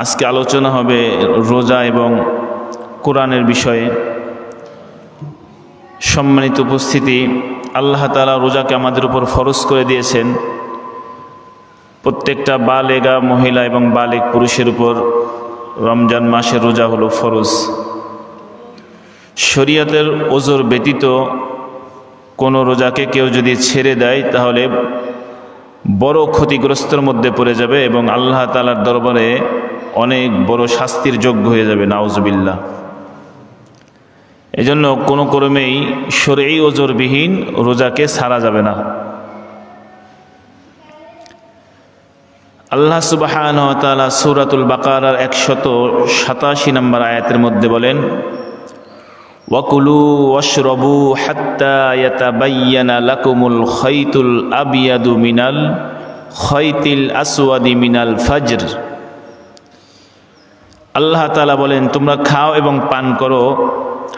আজকে আলোচনা হবে রোজা এবং কোরআনের বিষয়ে। সম্মানিত উপস্থিতি, আল্লাহ তাআলা রোজাকে আমাদের উপর ফরজ করে দিয়েছেন। প্রত্যেকটা বালেগা মহিলা এবং বালেগ পুরুষের উপর রমজান মাসের রোজা হলো ফরজ। শরীয়তের ওজর ব্যতীত কোনো রোজাকে কেউ যদি ছেড়ে দেয় তাহলে বড় ক্ষতিগ্রস্তের মধ্যে পড়ে যাবে এবং আল্লাহ তাআলার দরবারে অনেক বড় শাস্তির যোগ্য হয়ে যাবে, নাউজুবিল্লাহ। এজন্য কোনো ক্রমেই শরঈ ওজরবিহীন রোজাকে ছাড়া যাবে না। আল্লাহ সুবহানাহু ওয়া তাআলা সূরাতুল বাকারার 187 নম্বর আয়াতের মধ্যে বলেন, ওয়াকুলু ওয়াশরাবু হাত্তা ইয়াতাবায়্যানা লাকুমুল খাইতুল আবয়াদু মিনাল খাইতিল আসওয়াদি মিনাল ফাজর। আল্লাহ তাআলা বলেন, তোমরা খাও এবং পান করো,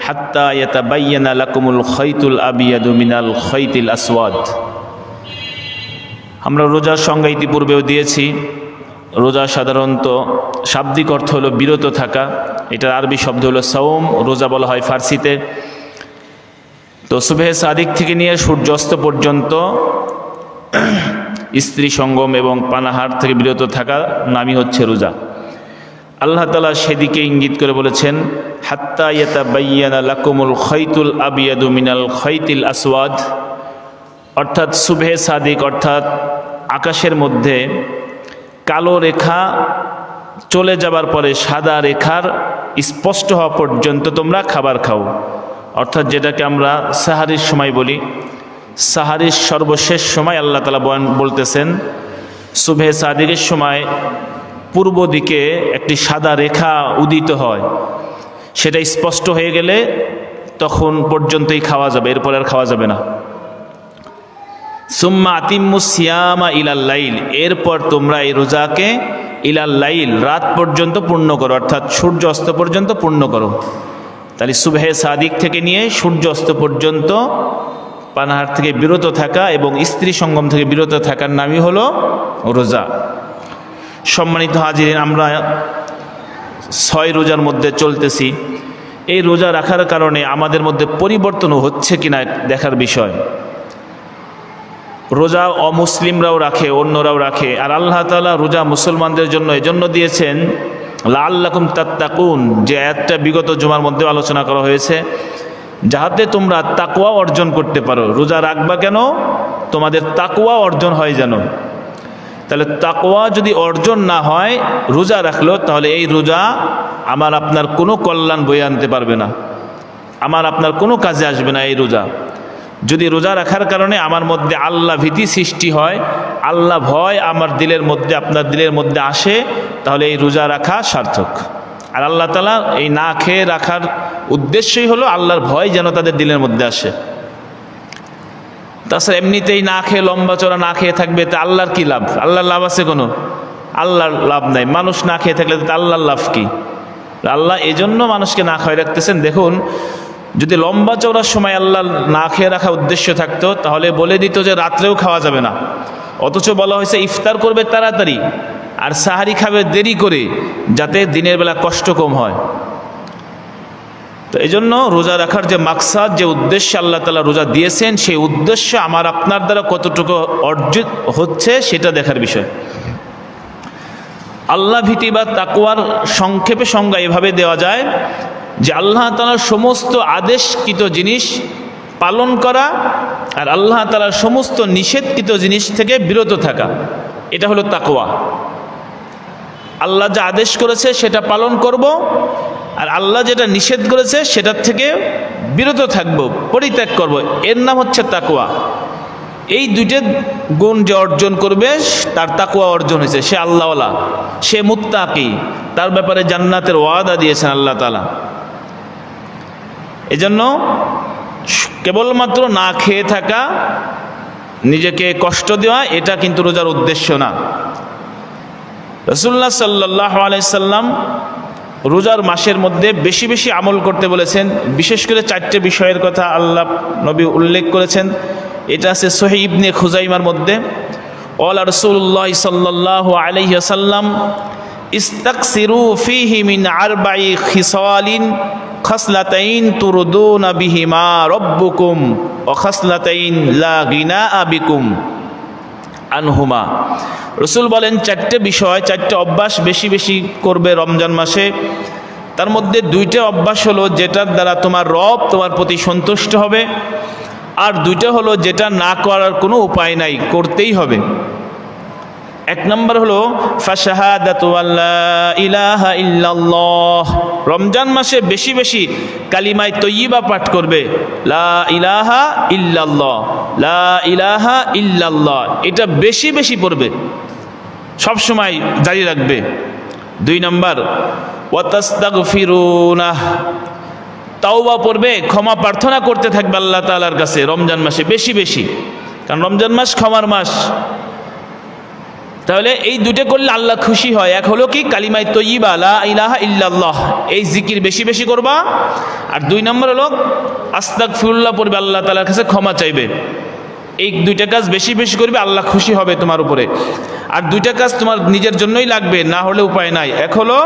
হাত্তা ইয়াতাবায়্যানা লাকুমুল খাইতুল আবয়াদু মিনাল খাইতিল আসওয়াদ। আমরা রোজার সংজ্ঞা ইতিপূর্বেও দিয়েছি। রোজা সাধারণত শাব্দিক অর্থ হলো বিরত থাকা, এটার আরবি শব্দ হলো সাওম, রোজা বলা হয় ফার্সিতে। তো সুবহে সাদিক থেকে নিয়ে সূর্যাস্ত পর্যন্ত স্ত্রী সঙ্গম এবং পানাহার থেকে বিরত থাকা নামই হচ্ছে রোজা। আল্লাহ তাআলা সেদিকে ইঙ্গিত করে বলেছেন, হাত্তা ইয়াতাবায়্যানা লাকুমুল খাইতুল আবয়াদু মিনাল খাইতিল আসওয়াদ, অর্থাৎ সুবহে সাদিক অর্থাৎ আকাশের মধ্যে কালো রেখা চলে যাবার পরে সাদা রেখার স্পষ্ট হওয়া পর্যন্ত তোমরা খাবার খাও। অর্থাৎ যেটাকে আমরা সাহারির সময় বলি, সাহারির সর্বশেষ সময় আল্লাহ তাআলা বলতেছেন সুবহে সাদিকের সময় পূর্ব দিকে একটি সাদা রেখা উদিত হয়, সেটা স্পষ্ট হয়ে গেলে তখন পর্যন্তই খাওয়া যাবে, এরপর আর খাওয়া যাবে না। সুম্মা আতিম্মুস সিয়ামা ইলাল লাইল, এরপর তোমরা এই রোজাকে ইলাল লাইল রাত পর্যন্ত পূর্ণ করো, অর্থাৎ সূর্য অস্ত পর্যন্ত পূর্ণ করো। তাহলে সুবহে সাদিক থেকে নিয়ে সূর্য অস্ত পর্যন্ত পানাহার থেকে বিরত থাকা এবং স্ত্রী সঙ্গম থেকে বিরত থাকার নামই হলো রোজা। সম্মানিত হাজিরিন, আমরা 6 রোজার মধ্যে চলতেছি। এই রোজা রাখার কারণে আমাদের মধ্যে পরিবর্তন হচ্ছে কিনা দেখার বিষয়। রোজা অমুসলিমরাও রাখে, অন্যরাও রাখে, আর আল্লাহ তাআলা রোজা মুসলমানদের জন্য এজন্য দিয়েছেন লাআল্লাকুম তাত্তাকুন, যে আয়াতটা বিগত জুমার মধ্যে আলোচনা করা হয়েছে, যাহাতে তোমরা তাকওয়া অর্জন করতে পারো। রোজা রাখবা কেন? তোমাদের তাকওয়া অর্জন হয় যেন। তাহলে তাকওয়া যদি অর্জন না হয় রোজা রাখলো, তাহলে এই রোজা আমার আপনার কোনো কল্যাণ বয়ে আনতে পারবে না, আমার আপনার কোনো কাজে আসবে না এই রোজা। যদি রোজা রাখার কারণে আমার মধ্যে আল্লাহ ভীতি সৃষ্টি হয়, আল্লাহ ভয় আমার দিলের মধ্যে আপনার দিলের মধ্যে আসে, তাহলে এই রোজা রাখা সার্থক। আর আল্লাহ তাআলা এই না খেয়ে রাখার উদ্দেশ্যই হলো আল্লাহর ভয় যেন তাদের দিলের মধ্যে আসে। তাছাড়া এমনিতেই না খেয়ে লম্বা চড়া না খেয়ে থাকবে, তা আল্লাহর কি লাভ? আল্লাহর লাভ আছে কোনো? আল্লাহর লাভ নাই। মানুষ না খেয়ে থাকলে তা আল্লাহর লাভ কি? আল্লাহ এজন্য মানুষকে না খাওয়াই রাখতেছেন। দেখুন, যদি লম্বা চওড়ার সময় আল্লাহ না খেয়ে রাখা উদ্দেশ্য থাকতো তাহলে বলে দিত যে রাত্রেও খাওয়া যাবে না, অথচ বলা হয়েছে ইফতার করবে তাড়াতাড়ি আর সাহারি খাবে দেরি করে, যাতে দিনের বেলা কষ্ট কম হয়। তো এই জন্য রোজা রাখার যে মাকসাদ, যে উদ্দেশ্যে আল্লাহ তাআলা রোজা দিয়েছেন, সেই উদ্দেশ্য আমার আপনার দ্বারা কতটুকু অর্জিত হচ্ছে সেটা দেখার বিষয়। আল্লাহ ভীতি বা তাকওয়ার সংক্ষেপে সংজ্ঞা এভাবে দেওয়া যায় যে আল্লাহ তাআলার সমস্ত আদেশকৃত জিনিস পালন করা আর আল্লাহ তাআলার সমস্ত নিষেধকৃত জিনিস থেকে বিরত থাকা, এটা হলো তাকওয়া। আল্লাহ যা আদেশ করেছে সেটা পালন করব, আর আল্লাহ যেটা নিষেধ করেছে সেটার থেকে বিরত থাকব, পরিত্যাগ করব, এর নাম হচ্ছে তাকওয়া। এই দুইটা গুণ যে অর্জন করবে তার তাকওয়া অর্জন হয়েছে, সে আল্লাহওয়ালা, সে মুত্তাকি, তার ব্যাপারে জান্নাতের ওয়াদা দিয়েছেন আল্লাহ তাআলা। এজন্য কেবলমাত্র না খেয়ে থাকা, নিজেকে কষ্ট দেওয়া, এটা কিন্তু রোজার উদ্দেশ্য না। রাসূলুল্লাহ সাল্লাল্লাহু আলাইহি সাল্লাম রোজার মাসের মধ্যে বেশি বেশি আমল করতে বলেছেন। বিশেষ করে 4টে বিষয়ের কথা আল্লাহ নবী উল্লেখ করেছেন। এটা আছে সহিহ ইবনে খুজাইমার মধ্যে। ওয়ালা রাসূলুল্লাহ সাল্লাল্লাহু আলাইহি ওয়াসাল্লাম ইস্তাকসিরু ফীহি মিন আরবাই খিসালিন খাসলাতাইন তুরদুনা বিহিমা রাব্বুকুম ওয়া খাসলাতাইন লা গিনাআ বিকুম আনহুমা। রাসূল বলেন চারটে বিষয়, চারটে অভ্যাস বেশি বেশি করবে রমজান মাসে। তার মধ্যে দুইটা অভ্যাস হলো যেটার দ্বারা তোমার রব তোমার প্রতি সন্তুষ্ট হবে, আর দুইটা হলো যেটা না করার কোনো উপায় নাই, করতেই হবে। এক নম্বর হলো ফাশাহাদাতু আল্লা ইলাহা ইল্লাল্লাহ। রমজান মাসে বেশি বেশি কালিমায়ে তয়্যিবা পাঠ করবে, লা ইলাহা ইল্লাল্লাহ, লা ইলাহা ইল্লাল্লাহ, এটা বেশি বেশি পড়বে, সব সময় জারি রাখবে। দুই নম্বর ওয়া তাস্তাগফিরুনাহ, তাওবা পড়বে, ক্ষমা প্রার্থনা করতে থাকবে আল্লাহ তাআলার কাছে রমজান মাসে বেশি বেশি, কারণ রমজান মাস ক্ষমার মাস। তাহলে এই দুটো করলে আল্লাহ খুশি হয়। এক হলো কি কালিমায়ে তয়্যিবা লা ইলাহা ইল্লাল্লাহ, এই জিকির বেশি বেশি করবা। আর দুই নম্বর হলো আস্তাগফিরুল্লাহ পড়বে, আল্লাহ তাআলার কাছে ক্ষমা চাইবে। এই দুইটা কাজ বেশি বেশি করবে, আল্লাহ খুশি হবে তোমার উপরে। আর দুইটা কাজ তোমার নিজের জন্যই লাগবে, না হলে উপায় নাই। এক হলো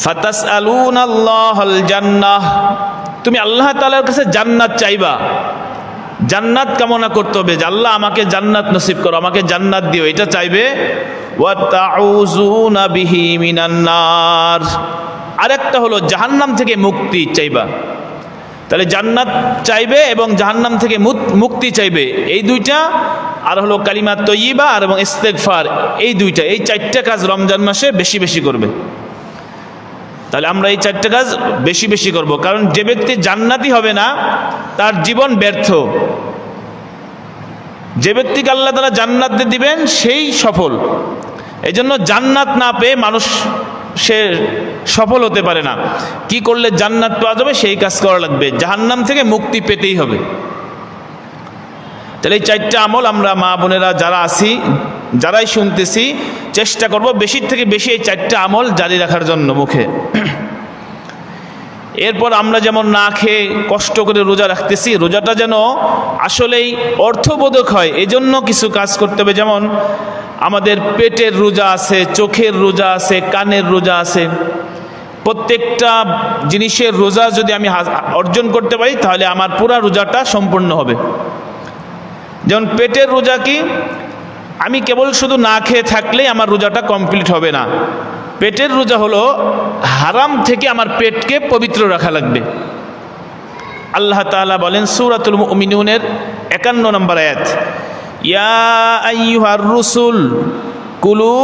ফাতাসআলুনাল্লাহাল জান্নাহ, তুমি আল্লাহ তাআলার কাছে জান্নাত চাইবা, জান্নাত কামনা করতে হবে যে আল্লাহ আমাকে জান্নাত নসিব করো, আমাকে জান্নাত দিও, এটা চাইবে। ওয়া তাউযুনা বিহি মিনান নার, আরেকটা হলো জাহান্নাম থেকে মুক্তি চাইবা। তাহলে জান্নাত চাইবে এবং জাহান্নাম থেকে মুক্তি চাইবে, এই দুইটা। আর হলো কালিমা তয়্যিবা আর এবং ইস্তেগফার, এই দুইটা, এই চারটা কাজ রমজান মাসে বেশি বেশি করবে। তাহলে আমরা এই চারটা কাজ বেশি বেশি করব, কারণ যে ব্যক্তি জান্নাতি হবে না তার জীবন ব্যর্থ। যে ব্যক্তিকে আল্লাহ তাআলা জান্নাত দিবেন সেই সফল। এই জন্য জান্নাত না পেয়ে মানুষ সে সফল হতে পারে না। কি করলে জান্নাত পাওয়া যাবে সেই কাজ করা লাগবে, জাহান্নাম থেকে মুক্তি পেতেই হবে। তাহলে এই চারটা আমল আমরা মা বোনেরা যারা আছি, যারাই শুনতেছি, চেষ্টা করব বেশির থেকে বেশি এই চারটা আমল জারি রাখার জন্য মুখে। এরপর আমরা যেমন না খেয়ে কষ্ট করে রোজা রাখতেছি, রোজাটা যেন আসলেই অর্থবোধক হয়, এজন্য কিছু কাজ করতে হবে। যেমন আমাদের পেটের রোজা আছে, চোখের রোজা আছে, কানের রোজা আছে। প্রত্যেকটা জিনিসের রোজা যদি আমি অর্জন করতে পারি তাহলে আমার পুরা রোজাটা সম্পূর্ণ হবে। যেমন পেটের রোজা কি, আমি কেবল শুধু না খেয়ে থাকলেই আমার রোজাটা কমপ্লিট হবে না। পেটের রোজা হলো হারাম থেকে আমার পেটকে পবিত্র রাখা লাগবে। আল্লাহ তাআলা বলেন সূরাতুল মুমিনুনের 51 নম্বর আয়াত, ইয়া আইয়ুহার রাসূল কুলু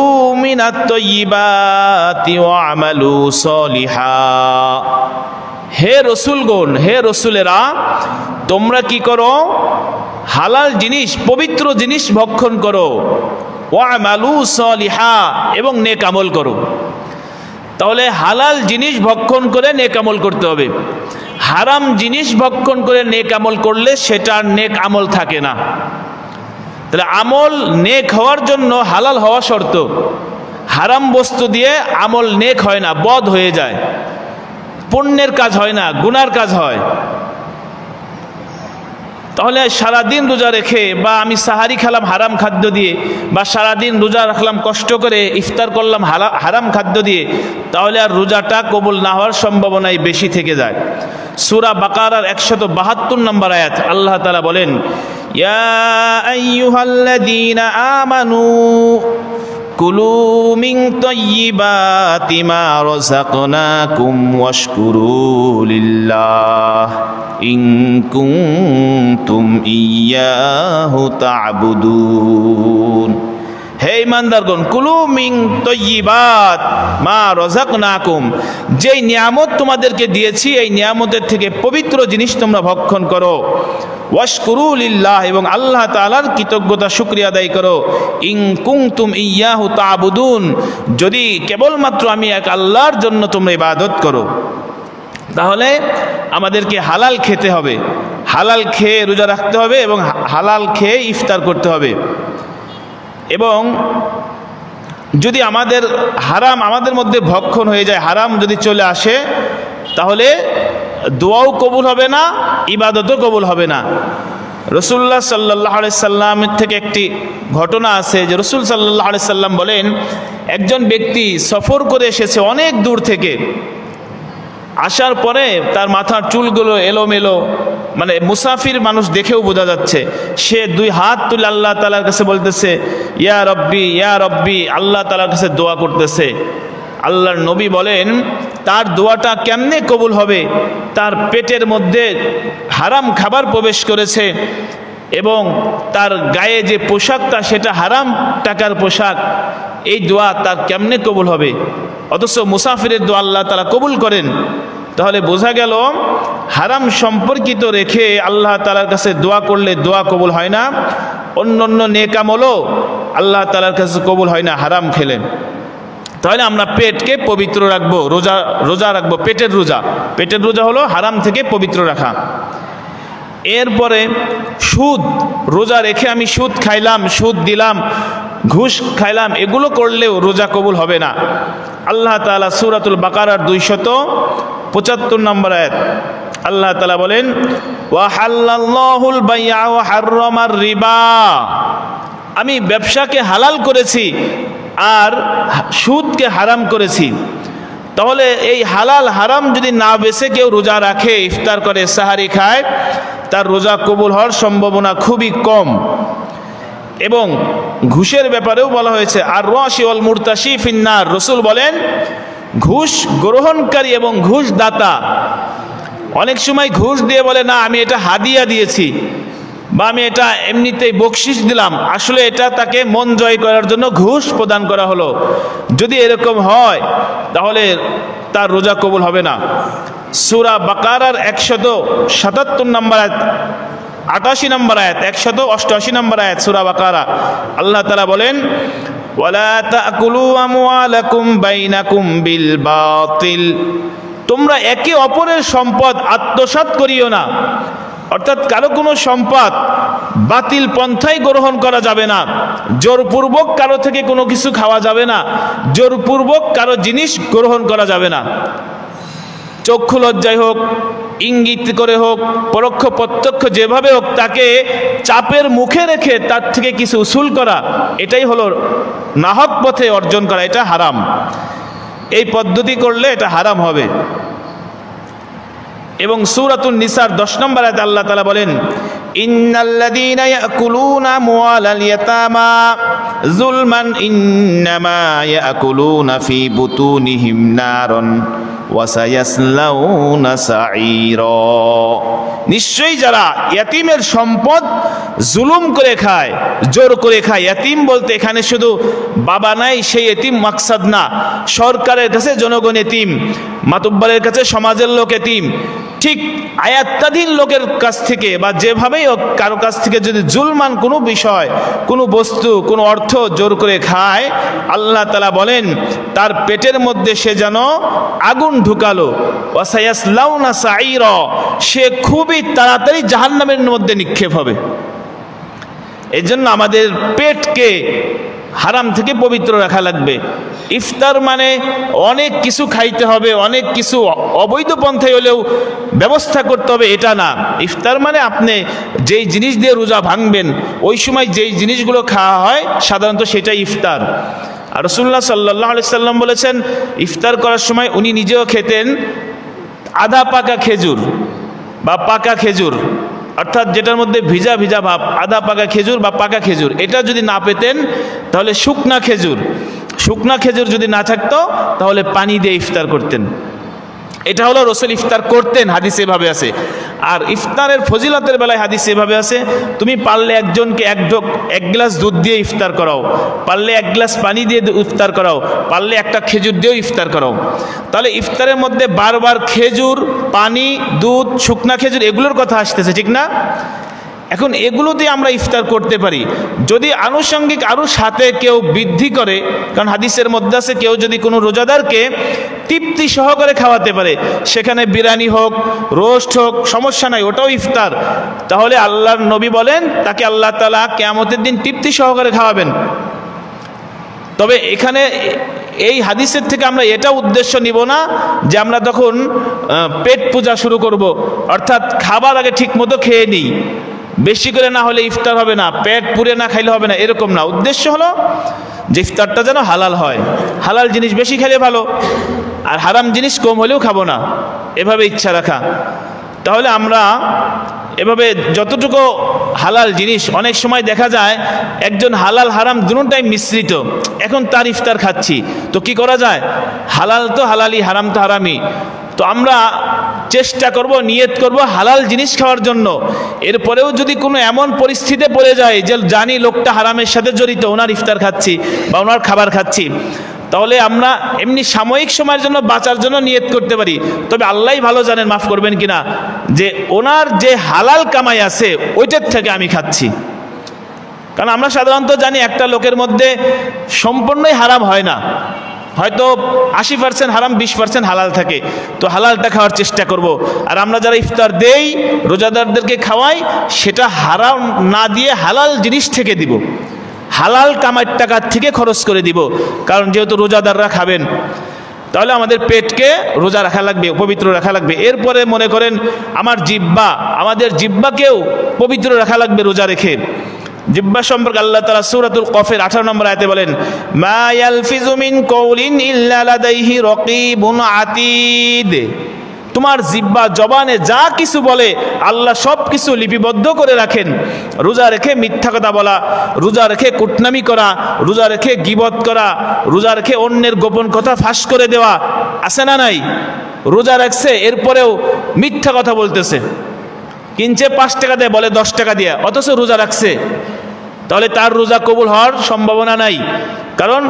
মিনাত তাইয়্যিবাতি ওয়া আমালু সলিহা। হে রসুলগণ, হে রসুলেরা, তোমরা কি করো? হালাল জিনিস, পবিত্র জিনিস ভক্ষণ করো। ওয়া আমালু সলিহা, এবং নেক আমল করো। তাহলে হালাল জিনিস ভক্ষণ করে নেক আমল করতে হবে। হারাম জিনিস ভক্ষণ করে নেক আমল করলে সেটা নেক আমল থাকে না। তাহলে আমল নেক হওয়ার জন্য হালাল হওয়া শর্ত। হারাম বস্তু দিয়ে আমল নেক হয় না, বদ হয়ে যায়, পুণ্যের কাজ হয় না, গুনার কাজ হয়। তাহলে সারাদিন রোজা রেখে, বা আমি সাহারি খেলাম হারাম খাদ্য দিয়ে, বা সারাদিন রোজা রাখলাম কষ্ট করে, ইফতার করলাম হারাম খাদ্য দিয়ে, তাহলে আর রোজাটা কবুল না হওয়ার সম্ভাবনাই বেশি থেকে যায়। সূরা বাকারার 172 নম্বর আয়াত, আল্লাহ তাআলা বলেন, ইয়া আইয়ুহাল্লাযীনা আমানু কুলু মিন তাইয়্যিবাতি মা রাযাকনাকুম ওয়াশকুরু লিল্লাহ ইন কুনতুম ইয়্যাহু তা'বুদুন। হে ঈমানদারগণ, কুলু মিন তাইয়্যিবাত মা রাযাকনাকুম, যেই নিয়ামত তোমাদেরকে দিয়েছি এই নিয়ামতের থেকে পবিত্র জিনিস তোমরা ভক্ষণ করো। ওয়াশকুরু লিল্লাহ, এবং আল্লাহ তাআলার কৃতজ্ঞতা শুকরিয়া আদায় করো। ইন কুনতুম ইয়্যাহু তা'বুদুন, যদি কেবলমাত্র আমি এক আল্লাহর জন্য তোমরা ইবাদত করো। তাহলে আমাদেরকে হালাল খেতে হবে, হালাল খেয়ে রোজা রাখতে হবে, এবং হালাল খেয়ে ইফতার করতে হবে। এবং যদি আমাদের হারাম আমাদের মধ্যে ভক্ষণ হয়ে যায়, হারাম যদি চলে আসে, তাহলে দোয়াও কবুল হবে না, ইবাদতও কবুল হবে না। রসুল্লাহ সাল্লাল্লাহু আলাইহি সাল্লামের থেকে একটি ঘটনা আছে যে রসুল সাল্লাল্লাহু আলাইহি সাল্লাম বলেন, একজন ব্যক্তি সফর করে এসেছে অনেক দূর থেকে, আসার পরে তার মাথার চুলগুলো এলোমেলো, মানে মুসাফির মানুষ দেখেও বোঝা যাচ্ছে। সে দুই হাত তুলে আল্লাহ তাআলার কাছে বলতেছে, ইয়া রব্বি ইয়া রব্বি, আল্লাহ তাআলার কাছে দোয়া করতেছে। আল্লাহর নবী বলেন, তার দোয়াটা কেমনে কবুল হবে? তার পেটের মধ্যে হারাম খাবার প্রবেশ করেছে এবং তার গায়ে যে পোশাকটা সেটা হারাম টাকার পোশাক। এই দোয়া তার কেমনে কবুল হবে? অথচ মুসাফিরের দোয়া আল্লাহ তাআলা কবুল করেন। তাহলে বোঝা গেল হারাম সম্পর্কিত রেখে আল্লাহ তাআলার কাছে দোয়া করলে দোয়া কবুল হয় না, অন্য অন্য নেক আমলও আল্লাহ তাআলার কাছে কবুল হয় না হারাম খেলে। তাহলে আমরা পেটকে পবিত্র রাখবো, রোজা রাখবো, পেটের রোজা হলো হারাম থেকে পবিত্র রাখা। এরপরে সুদ, রোজা রেখে আমি সুদ খাইলাম, সুদ দিলাম, ঘুষ খাইলাম, এগুলো করলেও রোজা কবুল হবে না। আল্লাহ তাআলা সূরাতুল বাকারার 275 নম্বর আয়াত আল্লাহ তাআলা বলেন, ওয়া হাল্লাল্লাহুল বাই'a ওয়া হাররামার রিবা, আমি ব্যবসাকে হালাল করেছি আর সুদকে হারাম করেছি। তাহলে এই হালাল হারাম যদি না বেছে কেউ রোজা রাখে, ইফতার করে, সাহারি খায়, তার রোজা কবুল হওয়ার সম্ভাবনা খুবই কম। এবং ঘুষের ব্যাপারেও বলা হয়েছে, আর রাশি ওয়াল মুরতাশি ফিন্নার, রসুল বলেন ঘুষ গ্রহণকারী এবং ঘুষ দাতা অনেক সময় ঘুষ দিয়ে বলে, না আমি এটা হাদিয়া দিয়েছি বা আমি এটা এমনিতেই বকশিশ দিলাম, আসলে এটা তাকে মন জয় করার জন্য ঘুষ প্রদান করা হলো। যদি এরকম হয় তাহলে তার রোজা কবুল হবে না। সূরা বাকারার 177 নম্বর আয়াত, 88 নম্বর আয়াত, 188 নম্বর আয়াত সূরা বাকারা, আল্লাহ তাআলা বলেন, ওয়ালা তাকুলু আমওয়ালাকুম বাইনাকুম বিল বাতিল, তোমরা একে অপরের সম্পদ আত্মসাৎ করিও না। অর্থাৎ কারো কোনো সম্পদ বাতিল পন্থায় গ্রহণ করা যাবে না, জোরপূর্বক কারো থেকে কোনো কিছু খাওয়া যাবে না, জোরপূর্বক কারো জিনিস গ্রহণ করা যাবে না। চক্ষু লজ্জায় হোক, ইঙ্গিত করে হোক, পরোক্ষ প্রত্যক্ষ যেভাবে হোক, তাকে চাপের মুখে রেখে তার থেকে কিছু উসুল করা, এটাই হলো নাহক পথে অর্জন করা, এটা হারাম। এই পদ্ধতি করলে এটা হারাম হবে। এবং সূরাতুন নিসার 10 নম্বর আয়াতে আল্লাহ তাআলা বলেন, ইন্নাল্লাযীনা ইয়াকুলুনা আমওয়ালাল ইয়াতামা যুলমান ইন্নামা ইয়াকুলুনা ফি বুতুনিহিম নারান ওয়া সায়াসলাউনা সাঈরা, নিশ্চয়ই যারা ইয়াতিমের সম্পদ জুলুম করে খায়, জোর করে খায়, ইয়াতিম বলতে এখানে শুধু বাবা নাই সেই ইয়াতিম মাকসাদ না, সরকারের কাছে জনগণ ইয়াতিম, মাতব্বরের কাছে সমাজের লোক ইয়াতিম, ঠিক আয়াত্তাধীন লোকের কাছ থেকে বা যেভাবেই হোক কারো কাছ থেকে যদি জুলমান কোনো বিষয়, কোনো বস্তু, কোনো অর্থ জোর করে খায়, আল্লাহ তাআলা বলেন তার পেটের মধ্যে সে যেন আগুন ঢুকালো, ওয়া সায়াসলাউনা সাঈরা, সে খুবই তাড়াতাড়ি জাহান্নামের মধ্যে নিক্ষেপ হবে। এই জন্য আমাদের পেটকে হারাম থেকে পবিত্র রাখা লাগবে। ইফতার মানে অনেক কিছু খাইতে হবে, অনেক কিছু অবৈধ পন্থায় হলেও ব্যবস্থা করতে হবে, এটা না। ইফতার মানে আপনি যেই জিনিস দিয়ে রোজা ভাঙবেন ওই সময় যেই জিনিসগুলো খাওয়া হয় সাধারণত সেটাই ইফতার। আর রাসূলুল্লাহ সাল্লাল্লাহু আলাইহি সাল্লাম বলেছেন, ইফতার করার সময় উনি নিজেও খেতেন আধা পাকা খেজুর বা পাকা খেজুর, অর্থাৎ যেটার মধ্যে ভিজা ভিজা ভাব, আধা পাকা খেজুর বা পাকা খেজুর। এটা যদি না পেতেন তাহলে শুকনা খেজুর যদি না থাকতো তাহলে পানি দিয়ে ইফতার করতেন। এটা হলো রাসূল ইফতার করতেন, হাদিসে এভাবে আছে। আর ইফতারের ফজিলতের বেলায় হাদিসে এভাবে আছে, তুমি পারলে একজনকে এক গ্লাস দুধ দিয়ে ইফতার করাও, পারলে এক গ্লাস পানি দিয়ে ইফতার করাও, পারলে একটা খেজুর দিয়েও ইফতার করাও। তাহলে ইফতারের মধ্যে বারবার খেজুর, পানি, দুধ, শুকনা খেজুর এগুলোর কথা আসতেছে, ঠিক না? এখন এগুলো দিয়ে আমরা ইফতার করতে পারি। যদি আনুষঙ্গিক আরও সাথে কেউ বৃদ্ধি করে, কারণ হাদিসের মধ্যে আছে কেউ যদি কোনো রোজাদারকে তৃপ্তি সহকারে খাওয়াতে পারে, সেখানে বিরিয়ানি হোক, রোস্ট হোক, সমস্যা নাই, ওটাও ইফতার, তাহলে আল্লাহর নবী বলেন তাকে আল্লাহ তাআলা কিয়ামতের দিন তৃপ্তি সহকারে খাওয়াবেন। তবে এখানে এই হাদিসের থেকে আমরা এটা উদ্দেশ্য নিব না যে আমরা তখন পেট পূজা শুরু করব, অর্থাৎ খাবার আগে ঠিক মতো খেয়ে নিই, বেশি করে না হলে ইফতার হবে না, পেট পুরে না খাইলে হবে না, এরকম না। উদ্দেশ্য হলো যে ইফতারটা যেন হালাল হয়, হালাল জিনিস বেশি খেলে ভালো, আর হারাম জিনিস কম হলেও খাবো না, এভাবে ইচ্ছা রাখা। তাহলে আমরা এভাবে যতটুকু হালাল জিনিস, অনেক সময় দেখা যায় একজন হালাল হারাম দুটোটাই মিশ্রিত, এখন তার ইফতার খাচ্ছি, তো কি করা যায়? হালাল তো হালালি, হারাম তো হারামি। তো আমরা চেষ্টা করব, নিয়ত করব হালাল জিনিস খাওয়ার জন্য। এরপরেও যদি কোনো এমন পরিস্থিতিতে পড়ে যায় যে জানি লোকটা হারামের সাথে জড়িত, ওনার ইফতার খাচ্ছি বা ওনার খাবার খাচ্ছি, তাহলে আমরা এমনি সাময়িক সময়ের জন্য বাঁচার জন্য নিয়ত করতে পারি। তবে আল্লাহই ভালো জানেন, মাফ করবেন কিনা, যে ওনার যে হালাল কামাই আছে ওইটার থেকে আমি খাচ্ছি। কারণ আমরা সাধারণত জানি একটা লোকের মধ্যে সম্পূর্ণই হারাম হয় না, হয়তো 80% হারাম, 20% হালাল থাকে, তো হালালটা খাওয়ার চেষ্টা করব। আর আমরা যারা ইফতার দেই, রোজাদারদেরকে খাওয়াই, সেটা হারাম না দিয়ে হালাল জিনিস থেকে দিব, হালাল কামাইয়ের টাকা থেকে খরচ করে দিব। কারণ যেহেতু রোজাদাররা খাবেন, তাহলে আমাদের পেটকে রোজা রাখা লাগবে, পবিত্র রাখা লাগবে। এরপরে মনে করেন আমাদের জিহ্বাকেও পবিত্র রাখা লাগবে রোজা রেখে। জিহ্বা সম্পর্কে আল্লাহ তাআলা সূরাতুল কফের 18 নম্বর আয়াতে বলেন, মা ইয়ালফিজু মিন কওলিন ইল্লা লাদাইহি রাকিবুন আতীদ। তোমার জিহ্বা জবানে যা কিছু বলে আল্লাহ সব কিছু লিপিবদ্ধ করে রাখেন। রোজা রেখে মিথ্যা কথা বলা, রোজা রেখে কুটনামি করা, রোজা রেখে গীবত করা, রোজা রেখে অন্যের গোপন কথা ফাঁস করে দেওয়া, আছে না নাই? রোজা রাখছে এরপরেও মিথ্যা কথা বলতেছে, কিনছে 5 টাকা দিয়ে বলে 10 টাকা দিয়ে, অথচ রোজা রাখছে, তাহলে তার রোজা কবুল হওয়ার সম্ভাবনা নাই, কারণ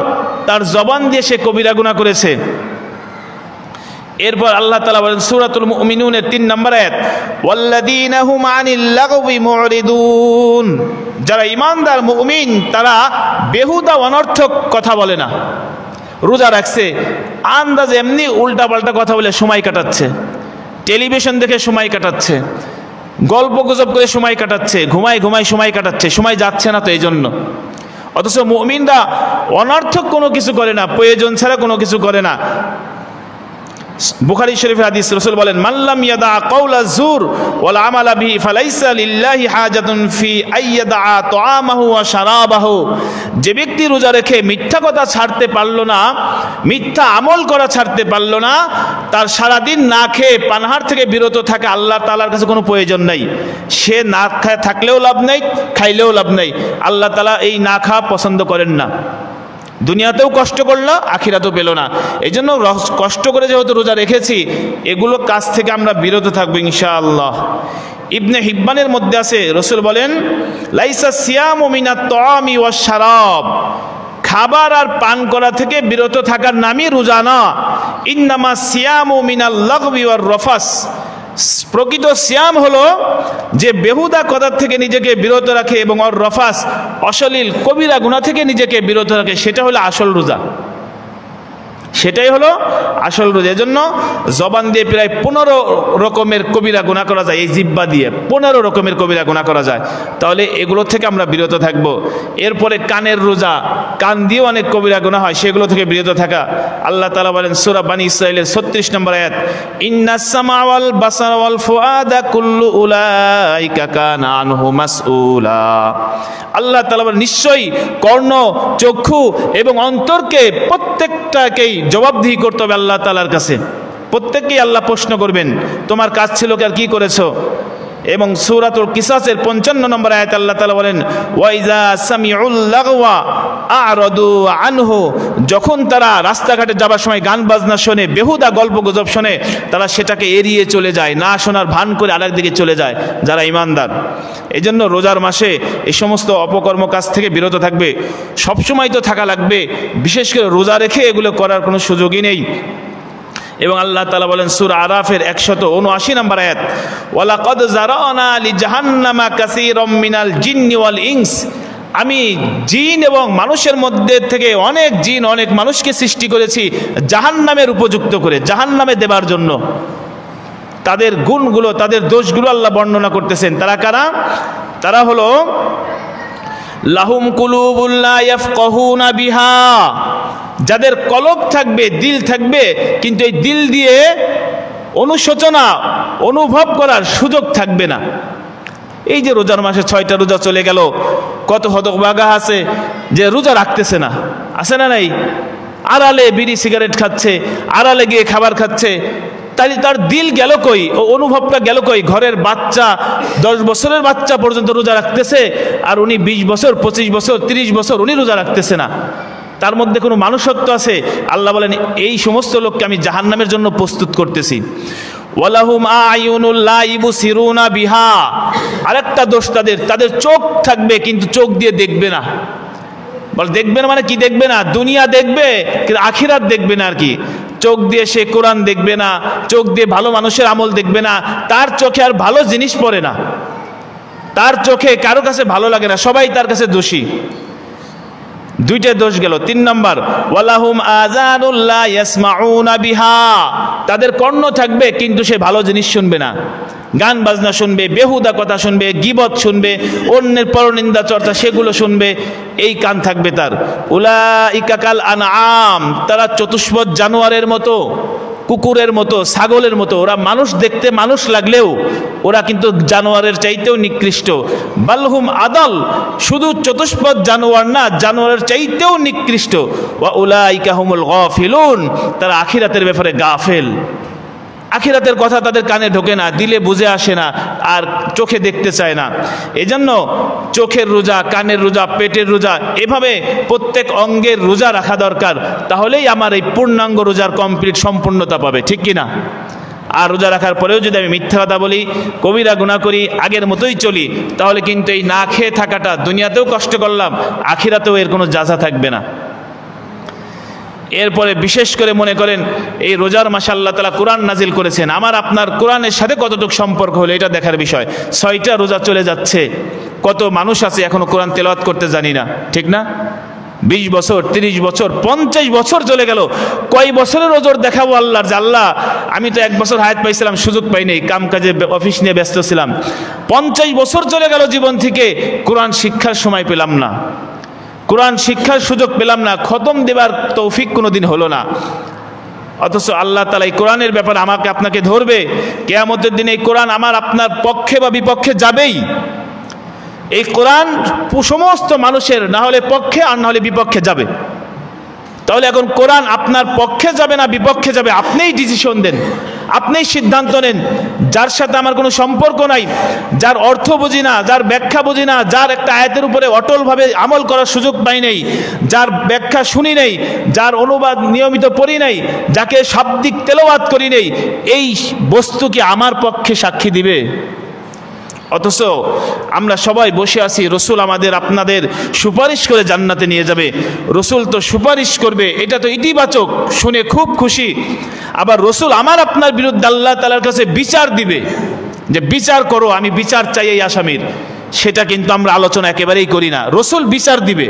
তার জবান দিয়ে সে কবিরা গুনাহ করেছে। এরপর আল্লাহ তাআলা বলেন সূরাতুল মুমিনুনের 3 নম্বর আয়াত, ওয়াল্লাযীনা হুম আনিল লাগবি মুরিদুন। যারা ঈমানদার মুমিন তারা বেহুদা অনর্থক কথা বলে না। রোজা রাখছে, আন্দাজে এমনি উল্টাপাল্টা কথা বলে সময় কাটাচ্ছে, টেলিভিশন দেখে সময় কাটাচ্ছে, গল্প গুজব করে সময় কাটাচ্ছে, ঘুমায় সময় কাটাচ্ছে, সময় যাচ্ছে না তো এই জন্য। অথচ মুমিনরা অনর্থক কোনো কিছু করে না, প্রয়োজন ছাড়া কোনো কিছু করে না। বুখারী শরীফের হাদিস, রাসূল বলেন, মাল্লাম ইয়াদা কাওলা যুর ওয়াল আমালা বিহি ফালাইসা লিল্লাহি হাজাতুন ফি আইয়াদা তাআমাহু ওয়া শারাবাহু। যে ব্যক্তি রোজা রেখে মিথ্যা কথা ছাড়তে পারলো না, মিথ্যা আমল করা ছাড়তে পারলো না, তার সারাদিন না খেয়ে পানাহার থেকে বিরত থাকে আল্লাহ তাআলার কাছে কোনো প্রয়োজন নাই। সে না খায় থাকলেও লাভ নাই, খাইলেও লাভ নাই। আল্লাহ তাআলা এই না খাওয়া পছন্দ করেন না। দুনিয়াতেও কষ্ট করলো, আখিরাতেও পেল না। এই জন্য কষ্ট করে যেহেতু রোজা রেখেছি, এগুলো কাজ থেকে আমরা বিরত থাকবো ইনশাআল্লাহ। ইবনে হিব্বানের মধ্যে আছে, রাসূল বলেন, লাইসা সিয়ামু মিনাত তাআমি ওয়াশ শারাব। খাবার আর পান করা থেকে বিরত থাকার নামই রোজা না। ইন্নামা সিয়ামু মিনাল লাগবি ওয়ার রফাস। প্রকৃত সিয়াম হলো যে বেহুদা কথা থেকে নিজেকে বিরত রাখে এবং আর রফাস, অশ্লীল কবিরা গুনাহ থেকে নিজেকে বিরত রাখে, সেটা হলো আসল রোজা, সেটাই হলো আসল রোজা। এজন্য জবান দিয়ে প্রায় 15 রকমের কবিরা গুনাহ করা যায়, এই জিহ্বা দিয়ে 15 রকমের কবিরা গুনাহ করা যায়। তাহলে এগুলো থেকে আমরা বিরত থাকব। এরপরে কানের রোজা, কান দিয়েও অনেক কবিরা গুনাহ হয়, সেগুলো থেকে বিরত থাকা। আল্লাহ তাআলা বলেন সূরা বানী ইসরাঈলের 36 নম্বর আয়াত, ইন্নাস সামা ওয়াল বাসারা ওয়াল ফুআদা কুল্লু উলাইকা কানা আনহু মাসউলা। আল্লাহ তাআলা বলেন, নিশ্চয়ই কর্ণ, চক্ষু এবং অন্তরকে প্রত্যেকটাকেই জবাবদিহি করতে হবে আল্লাহ তাআলার কাছে। প্রত্যেককেই আল্লাহ প্রশ্ন করবেন, তোমার কাজ ছিল কি আর কি করেছো। এবং সূরাতুল কিসাসের 55 নম্বর আয়াত আল্লাহ তাআলা বলেন, ওয়াইজা সামিউল লাগওয়া আ'রাদু আনহু। যখন তারা রাস্তাঘাটে যাবার সময় গান বাজনা শোনে, বেহুদা গল্প গুজব শোনে, তারা সেটাকে এড়িয়ে চলে যায়, না শোনার ভান করে আরেক দিকে চলে যায় যারা ঈমানদার। এই জন্য রোজার মাসে এই সমস্ত অপকর্ম কাজ থেকে বিরত থাকবে। সবসময় তো থাকা লাগবে, বিশেষ করে রোজা রেখে এগুলো করার কোনো সুযোগই নেই। এবং আল্লাহ তাআলা বলেন সূরা আরাফের 179 নম্বর আয়াত, ওয়ালাকাদ যারানা লিজাহান্নামা কাসীরাম মিনাল জিন্নি ওয়াল ইনস। আমি জিন এবং মানুষের মধ্যে থেকে অনেক জিন, অনেক মানুষকে সৃষ্টি করেছি জাহান্নামের উপযুক্ত করে, জাহান্নামে দেবার জন্য। তাদের গুণগুলো, তাদের দোষগুলো আল্লাহ বর্ণনা করতেছেন। তারা কারা? তারা হলো লাহুম কুলুবুল লা ইয়াফকাহুনা বিহা। যাদের কলব থাকবে, দিল থাকবে, কিন্তু এই দিল দিয়ে অনুশোচনা অনুভব করার সুযোগ থাকবে না। এই যে রোজার মাসে 6টা রোজা চলে গেল, কত হতভাগা আছে যে রোজা রাখতেছে না, আছে না নাই? আড়ালে বিড়ি সিগারেট খাচ্ছে, আড়ালে গিয়ে খাবার খাচ্ছে, তাই তার দিল গেল কই, ও অনুভবটা গেল কই? ঘরের বাচ্চা 10 বছরের বাচ্চা পর্যন্ত রোজা রাখতেছে, আর উনি 20 বছর 25 বছর 30 বছর উনি রোজা রাখতেছে না। তার মধ্যে কোনো মানুষত্ব আছে? আল্লাহ বলেন এই সমস্ত লোককে আমি জাহান্নামের জন্য প্রস্তুত করতেছি। ওয়ালাহুম আয়ুনুল লা ইবসিরুনা বিহা, আরেকটা দোষ তাদের চোখ থাকবে কিন্তু চোখ দিয়ে দেখবে না। বল দেখবে না মানে কি দেখবে না? দুনিয়া দেখবে কিন্তু আখিরাত দেখবে না আর কি। চোখ দিয়ে সে কোরআন দেখবে না, চোখ দিয়ে ভালো মানুষের আমল দেখবে না, তার চোখে আর ভালো জিনিস পড়ে না, তার চোখে কারো কাছে ভালো লাগে না, সবাই তার কাছে দোষী। দুইটা দোষ গেল। 3 নম্বর, ওয়ালাহুম আযানুল লা ইয়াসমাউনা বিহা, তাদের কর্ণ থাকবে কিন্তু সে ভালো জিনিস শুনবে না, গান বাজনা শুনবে, বেহুদা কথা শুনবে, গীবত শুনবে, অন্যের পরনিন্দা চর্চা সেগুলো শুনবে, এই কান থাকবে তার। উলাইকা কাল আনআম, তারা চতুষ্পদ জানোয়ারের মতো, কুকুরের মতো, ছাগলের মতো। ওরা মানুষ দেখতে মানুষ লাগলেও ওরা কিন্তু জানোয়ারের চাইতেও নিকৃষ্ট। বালহুম আদাল, শুধু চতুষ্পদ জানোয়ার না, জানোয়ারের চাইতেও নিকৃষ্ট। ওয়া উলাইকা হুমুল গাফিলুন, তারা আখিরাতের ব্যাপারে গাফেল। আখিরাতের কথা তাদের কানে ঢোকে না, দিলে বুঝে আসে না, আর চোখে দেখতে চায় না। এজন্য চোখের রোজা, কানের রোজা, পেটের রোজা, এভাবে প্রত্যেক অঙ্গের রোজা রাখা দরকার। তাহলেই আমার এই পূর্ণাঙ্গ রোজার কমপ্লিট সম্পূর্ণতা পাবে, ঠিক কিনা? আর রোজা রাখার পরেও যদি আমি মিথ্যা কথা বলি, কবিরা গুনাহ করি, আগের মতোই চলি, তাহলে কিন্তু এই না খেয়ে থাকাটা দুনিয়াতেও কষ্ট করলাম, আখিরাতেও এর কোনো যাজা থাকবে না। এরপরে বিশেষ করে মনে করেন এই রোজার মাসে আল্লাহ তাআলা কোরআন নাজিল করেছেন, আমার আপনার কোরআনের সাথে কতটুকু সম্পর্ক হলো এটা দেখার বিষয়। 6টা রোজা চলে যাচ্ছে, কত মানুষ আছে এখনো কোরআন তেলাওয়াত করতে জানি না, ঠিক না? 20 বছর 30 বছর 50 বছর চলে গেল, কয় বছরের ওজর দেখাবো আল্লাহর যে আল্লাহ আমি তো 1 বছর হায়াত পাইছিলাম, সুযোগ পাই নাই, কাম কাজে অফিস নিয়ে ব্যস্ত ছিলাম। 50 বছর চলে গেল জীবন থেকে, কোরআন শিক্ষার সময় পেলাম না, কোরআন শিক্ষার সুযোগ পেলাম না, খতম দেবার তৌফিক কোনোদিন হলো না। অথচ আল্লাহ তাআলা এই কোরআনের ব্যাপারে আমাকে আপনাকে ধরবে, কিয়ামতের দিনে এই কোরআন আমার আপনার পক্ষে বা বিপক্ষে যাবেই। এই কোরআন সমস্ত মানুষের না হলে পক্ষে আর না হলে বিপক্ষে যাবে। তাহলে এখন কোরআন আপনার পক্ষে যাবে না বিপক্ষে যাবে, আপনিই ডিসিশন দেন, আপনিই সিদ্ধান্ত নেন। যার সাথে আমার কোনো সম্পর্ক নাই, যার অর্থ বুঝি না, যার ব্যাখ্যা বুঝি না, যার একটা আয়াতের উপরে অটলভাবে আমল করার সুযোগ পাই নাই, যার ব্যাখ্যা শুনি নাই, যার অনুবাদ নিয়মিত পড়ি নাই, যাকে শাব্দিক তেলাওয়াত করি নাই, এই বস্তু কি আমার পক্ষে সাক্ষী দিবে? অথচ আমরা সবাই বসে আছি, রসুল আমাদের আপনাদের সুপারিশ করে জান্নাতে নিয়ে যাবে। রসুল তো সুপারিশ করবে, এটা তো ইতিবাচক, শুনে খুব খুশি। আবার রসুল আমার আপনার বিরুদ্ধে আল্লাহ তাআলার কাছে বিচার দিবে, যে বিচার করো, আমি বিচার চাই এই আসামির, সেটা কিন্তু আমরা আলোচনা একেবারেই করি না। রসুল বিচার দিবে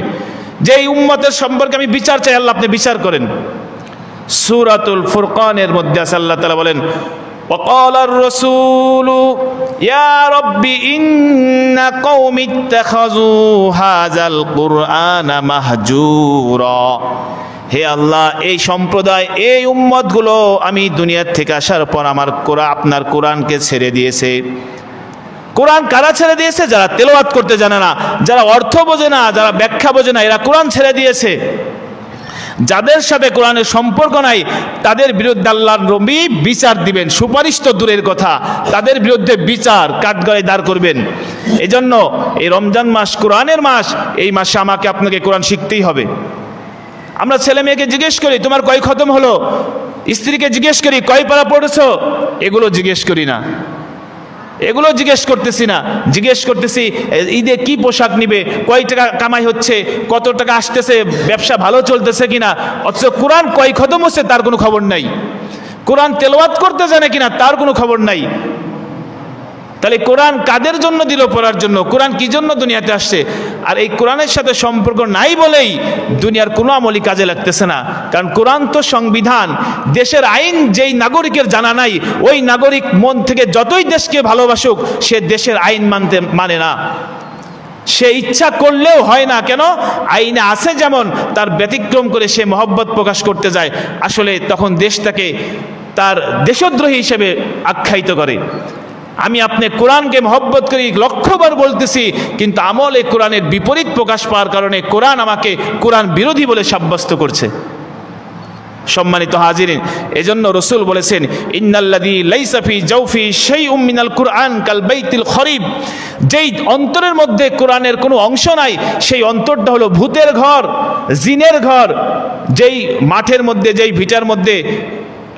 যে এই উম্মতের সম্পর্কে আমি বিচার চাই, আল্লাহ আপনি বিচার করেন। সূরাতুল ফুরকানের মধ্যে আছে, আল্লাহ তাআলা বলেন وقال الرسول يا رب إن قوم اتخذوا هذا القرآن مهجورا, হে আল্লাহ এই সম্প্রদায়, এই উম্মতগুলো আমি দুনিয়ার থেকে আসার পর আমার আপনার কোরআনকে ছেড়ে দিয়েছে। কোরআন কারা ছেড়ে দিয়েছে? যারা তেলাওয়াত করতে জানে না, যারা অর্থ বোঝে না, যারা ব্যাখ্যা বোঝে না, এরা কোরআন ছেড়ে দিয়েছে। যাদের সাথে কোরআনের সম্পর্ক নাই তাদের বিরুদ্ধে আল্লাহর নবী বিচার দিবেন, সুপারিশ তো দূরের কথা, তাদের বিরুদ্ধে বিচার কাঠগড়ায় দাঁড় করবেন। এজন্য এই রমজান মাস কোরআনের মাস, এই মাসে আমাকে আপনাকে কোরআন শিখতেই হবে। আমরা ছেলে মেয়েকে জিজ্ঞেস করি তোমার কয় খতম হলো, স্ত্রীকে জিজ্ঞেস করি কয় পারা পড়েছো, এগুলো জিজ্ঞেস করি না, এগুলো জিজ্ঞেস করতেছি না। জিজ্ঞেস করতেছি ঈদে কি পোশাক নিবে, কয় টাকা কামাই হচ্ছে, কত টাকা আসতেছে, ব্যবসা ভালো চলতেছে কিনা। অথচ কোরআন কয় খতম হচ্ছে তার কোনো খবর নাই, কোরআন তেলাওয়াত করতে জানে কিনা তার কোনো খবর নাই। তাহলে কোরআন কাদের জন্য দিল? পড়ার জন্য। কোরআন কি জন্য দুনিয়াতে আসছে? আর এই কোরআনের সাথে সম্পর্ক নাই বলেই দুনিয়ার কোনো আমলই কাজে লাগতেছে না। কারণ কোরআন তো সংবিধান, দেশের আইন যেই নাগরিকের জানা নাই, ওই নাগরিক মন থেকে যতই দেশকে ভালোবাসুক, সে দেশের আইন মানে না, সে ইচ্ছা করলেও হয় না। কেন? আইনে আছে যেমন, তার ব্যতিক্রম করে সে মহব্বত প্রকাশ করতে যায়, আসলে তখন দেশটাকে তার দেশদ্রোহী হিসেবে আখ্যায়িত করে। আমি আপনি কোরআনকে মহব্বত করি, লক্ষবার বলতেছি, কিন্তু আমলে কোরআনের বিপরীত প্রকাশ পাওয়ার কারণে কোরআন আমাকে কোরআন বিরোধী বলে সাব্যস্ত করছে। সম্মানিত হাজিরিন, এজন্য রসুল বলেছেন, ইন্নাল্লাযী লাইসা ফি জাওফি শাইউম মিনাল কুরআন কাল বাইতিল খরিব, যেই অন্তরের মধ্যে কোরআনের কোনো অংশ নাই, সেই অন্তরটা হলো ভূতের ঘর, জিনের ঘর। যেই মাঠের মধ্যে, যেই ভিটার মধ্যে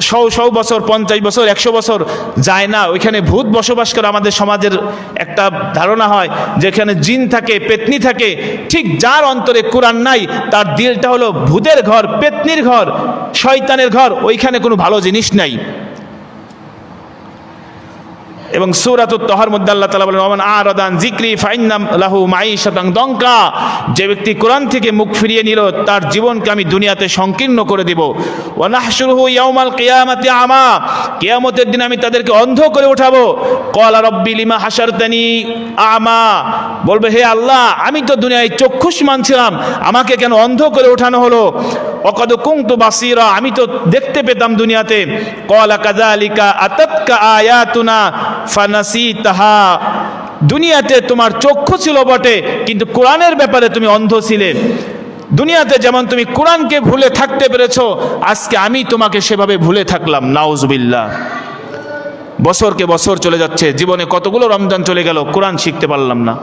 100 বছর, 50 বছর, 100 বছর যায় না, ওইখানে ভূত বসবাস করে আমাদের সমাজের একটা ধারণা হয় যেখানে জিন থাকে, পেতনি থাকে। ঠিক যার অন্তরে কোরআন নাই, তার দিলটা হলো ভূতের ঘর, পেতনির ঘর, শয়তানের ঘর, ওইখানে কোনো ভালো জিনিস নাই। এবং সূরাতুত তাহার মধ্যে আল্লাহ তাআলা বলেন, ওমান আরাদান যিকরি ফাইন্না লাহু মাঈশাতান দঙ্কা, যে ব্যক্তি কোরআন থেকে মুখ ফিরিয়ে নিল, তার জীবনকে আমি দুনিয়াতে সংকীর্ণ করে দেব। ওয়া নাহশুরুহু ইয়াউমাল কিয়ামাতি আমা, কিয়ামতের দিন আমি তাদেরকে অন্ধ করে উঠাবো। ক্বালা রাব্বি লিমা হাশারতানি আমা, বলবে হে আল্লাহ, আমি তো দুনিয়ায় চক্ষুষ্মান ছিলাম, আমাকে কেন অন্ধ করে ওঠানো হলো? ওয়াকাদ কুনতু বাসীরা, আমি তো দেখতে পেতাম দুনিয়াতে। ক্বালা কাযালিকা আতাতকা আয়াতুনা ফানাসিতাহা, দুনিয়াতে তোমার চক্ষু ছিল বটে, কিন্তু কোরআনের ব্যাপারে তুমি অন্ধ ছিলে। দুনিয়াতে যেমন তুমি কোরআনকে ভুলে থাকতে পেরেছো, আজকে আমি তোমাকে সেভাবে ভুলে থাকলাম। নাউজুবিল্লাহ। বছরকে বছর চলে যাচ্ছে, জীবনে কতগুলো রমজান চলে গেল, কোরআন শিখতে পারলাম না,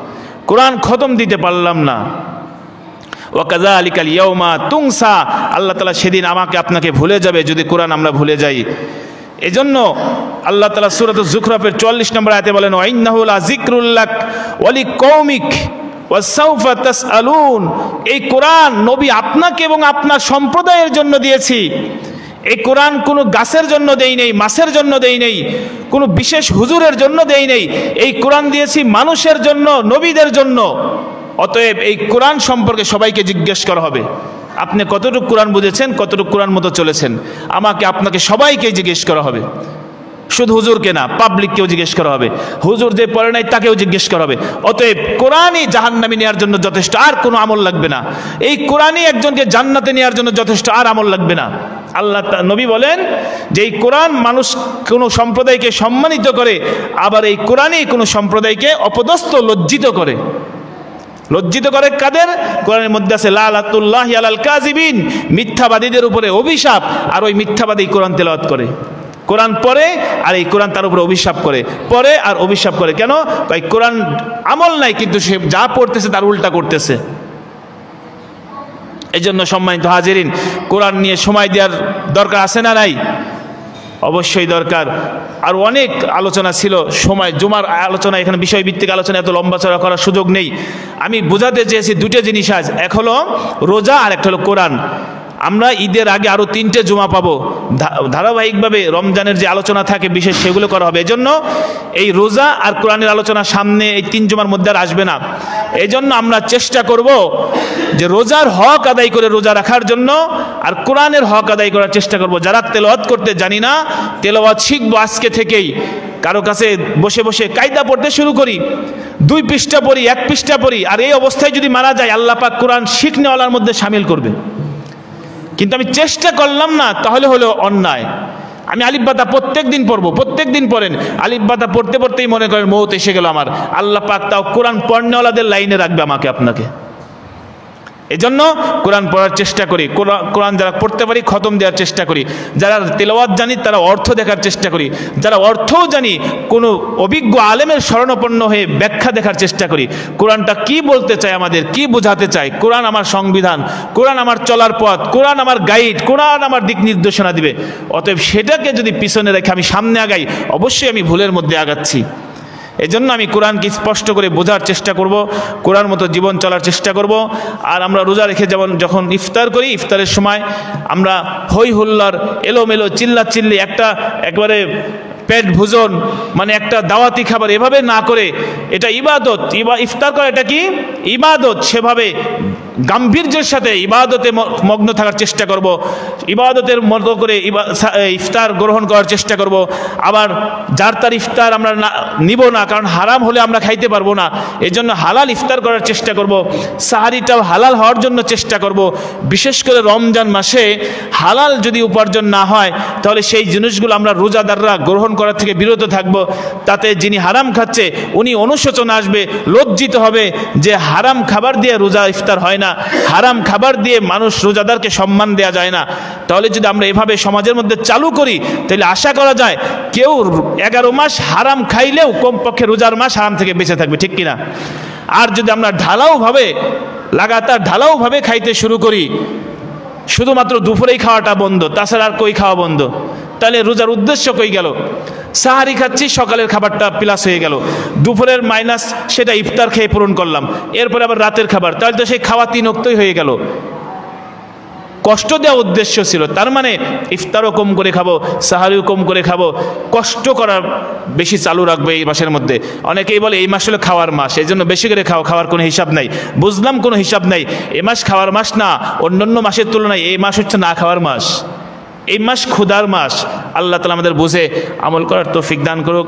কোরআন খতম দিতে পারলাম না। ওয়াকাযালিকাল ইয়াউমা তুনসা, আল্লাহ তাআলা সেদিন আমাকে আপনাকে ভুলে যাবে যদি কোরআন আমরা ভুলে যাই। এজন্য আল্লাহ তাআলা সূরাতুজ যুখরাফের 44 নম্বর আয়াতে বলেন, ওয়া ইন্নাহু লা যিকরুল লাক ওয়া লিকওমিক ওয়া সাউফা তাসআলুন, এই কোরআন নবী আপনাকে এবং আপনার সম্প্রদায়ের জন্য দিয়েছি। এই কোরআন কোনো গাছের জন্য দেই নেই, মাছের জন্য দেই নেই, কোনো বিশেষ হুজুরের জন্য দেই নেই, এই কোরআন দিয়েছি মানুষের জন্য, নবীদের জন্য। অতএব এই কোরআন সম্পর্কে সবাইকে জিজ্ঞেস করা হবে, আপনি কতটুকু কোরআন বুঝেছেন, কতটুকু কোরআন মতো চলেছেন। আমাকে আপনাকে সবাইকে জিজ্ঞেস করা হবে, শুধু হুজুরকে না, পাবলিককেও জিজ্ঞেস করা হবে, হুজুর যে পড়ে নাই তাকেও জিজ্ঞেস করা হবে। অতএব কোরআনই জাহান্নামে নেওয়ার জন্য যথেষ্ট, আর কোনো আমল লাগবে না। এই কোরআনই একজনকে জান্নাতে নেওয়ার জন্য যথেষ্ট, আর আমল লাগবে না। আল্লাহ নবী বলেন যে এই কোরআন মানুষ কোনো সম্প্রদায়কে সম্মানিত করে, আবার এই কোরআনই কোনো সম্প্রদায়কে অপদস্থ, লজ্জিত করে। লজ্জিত করে কাদের? কোরআনের মধ্যে আছে লাআনাতুল্লাহি আলাল কাযিবিন, মিথ্যাবাদীদের উপরে অভিশাপ। আর ওই মিথ্যাবাদী কোরআন তেলাওয়াত করে, কোরআন পড়ে, আর এই কোরআন তার উপরে অভিশাপ করে, পড়ে আর অভিশাপ করে। কেন? তাই কোরআন আমল নাই, কিন্তু সে যা পড়তেছে তার উল্টা করতেছে। এই জন্য সম্মানিত হাজিরিন, কোরআন নিয়ে সময় দেওয়ার দরকার আছে না নাই? অবশ্যই দরকার। আর অনেক আলোচনা ছিল, সময় জুমার আলোচনা, এখানে বিষয়ভিত্তিক আলোচনা এত লম্বা চড়া করার সুযোগ নেই। আমি বোঝাতে চেয়েছি দুটো জিনিস আজ, এক হলো রোজা আর একটা হলো কোরআন। আমরা ঈদের আগে আরও 3টে জুমা পাবো, ধারাবাহিকভাবে রমজানের যে আলোচনা থাকে বিশেষ, সেগুলো করা হবে। এজন্য এই রোজা আর কোরআনের আলোচনা সামনে এই 3 জুমার মধ্যে আর আসবে না। এই জন্য আমরা চেষ্টা করব যে রোজার হক আদায় করে রোজা রাখার জন্য, আর কোরআনের হক আদায় করার চেষ্টা করব। যারা তেলাওয়াত করতে জানি না, তেলাওয়াত শিখবো আজকে থেকেই। কারো কাছে বসে বসে কায়দা পড়তে শুরু করি, 2 পৃষ্ঠা পড়ি, 1 পৃষ্ঠা পড়ি, আর এই অবস্থায় যদি মারা যায়, আল্লাহ পাক কোরআন শিখনেওয়ালার মধ্যে শামিল করবে। কিন্তু আমি চেষ্টা করলাম না, তাহলে হলো অন্যায়। আমি আলিফ বাতা প্রত্যেক দিন পড়বো, প্রত্যেক দিন পড়েন, আলিফ বাতা পড়তে পড়তেই মনে করেন মৌত এসে গেল আমার, আল্লাহ পাক তাও কোরআন পড়নেওয়ালাদের লাইনে রাখবে আমাকে, আপনাকে। এজন্য কোরআন পড়ার চেষ্টা করি, কোরআন যারা পড়তে পারি খতম দেওয়ার চেষ্টা করি, যারা তেলাওয়াত জানি তারা অর্থ দেখার চেষ্টা করি, যারা অর্থও জানি কোনো অভিজ্ঞ আলেমের শরণাপন্ন হয়ে ব্যাখ্যা দেখার চেষ্টা করি। কোরআনটা কি বলতে চায়, আমাদের কি বোঝাতে চায়। কোরআন আমার সংবিধান, কোরআন আমার চলার পথ, কোরআন আমার গাইড, কোরআন আমার দিক নির্দেশনা দিবে। অতএব সেটাকে যদি পিছনে রেখে আমি সামনে আগাই, অবশ্যই আমি ভুলের মধ্যে আগাচ্ছি। এজন্য আমি কোরআনকে স্পষ্ট করে বোঝার চেষ্টা করব, কোরআন মতো জীবন চলার চেষ্টা করব। আর আমরা রোজা রেখে যখন ইফতার করি, ইফতারের সময় আমরা হই হুল্লার, এলোমেলো, চিল্লাচিল্লি, একবারে পেট ভোজন, মানে একটা দাওয়াতি খাবার, এভাবে না করে, এটা ইবাদত। ইফতার করা এটা কি ইবাদত, সেভাবে গাম্ভীর্যের সাথে ইবাদতে মগ্ন থাকার চেষ্টা করব, ইবাদতের মতো করে ইফতার গ্রহণ করার চেষ্টা করব। আবার যার তার ইফতার আমরা নিব না, কারণ হারাম হলে আমরা খাইতে পারবো না, এজন্য হালাল ইফতার করার চেষ্টা করব। সাহারিটাও হালাল হওয়ার জন্য চেষ্টা করব। বিশেষ করে রমজান মাসে হালাল যদি উপার্জন না হয় তাহলে সেই জিনিসগুলো আমরা রোজাদাররা গ্রহণ করার থেকে বিরত থাকব। তাতে যিনি হারাম খাচ্ছে উনি অনুশোচনা আসবে, লজ্জিত হবে যে হারাম খাবার দিয়ে রোজা ইফতার হয় না, হারাম খাবার দিয়ে মানুষ রোজাদারকে সম্মান দেয়া যায় না। তাহলে যদি আমরা এভাবে সমাজের মধ্যে চালু করি তাহলে আশা করা যায় কেউ 11 মাস হারাম খাইলেও কমপক্ষে রোজার মাস হারাম থেকে বেঁচে থাকবে, ঠিক কিনা? আর যদি আমরা লাগাতার ঢালাওভাবে খাইতে শুরু করি, শুধুমাত্র দুপুরেই খাওয়াটা বন্ধ, তাছাড়া আর কই খাওয়া বন্ধ, তাহলে রোজার উদ্দেশ্য কই গেল? সাহারি খাচ্ছি, সকালের খাবারটা প্লাস হয়ে গেল, দুপুরের মাইনাস সেটা ইফতার খেয়ে পূরণ করলাম, এরপরে আবার রাতের খাবার, তাহলে তো সেই খাওয়া 3 ওয়াক্তই হয়ে গেল। কষ্ট দেওয়া উদ্দেশ্য ছিল, তার মানে ইফতারও কম করে খাবো, সাহারিও কম করে খাবো, কষ্ট করা বেশি চালু রাখবো এই মাসের মধ্যে। অনেকেই বলে এই মাস হলো খাওয়ার মাস, এই জন্য বেশি করে খাওয়ার কোনো হিসাব নাই। বুঝলাম কোনো হিসাব নাই, এ মাস খাওয়ার মাস না, অন্যান্য মাসের তুলনায় এই মাস হচ্ছে না খাওয়ার মাস, এই মাস ক্ষুধার মাস। আল্লাহ তাআলা আমাদের বুঝে আমল করার তৌফিক দান করুক।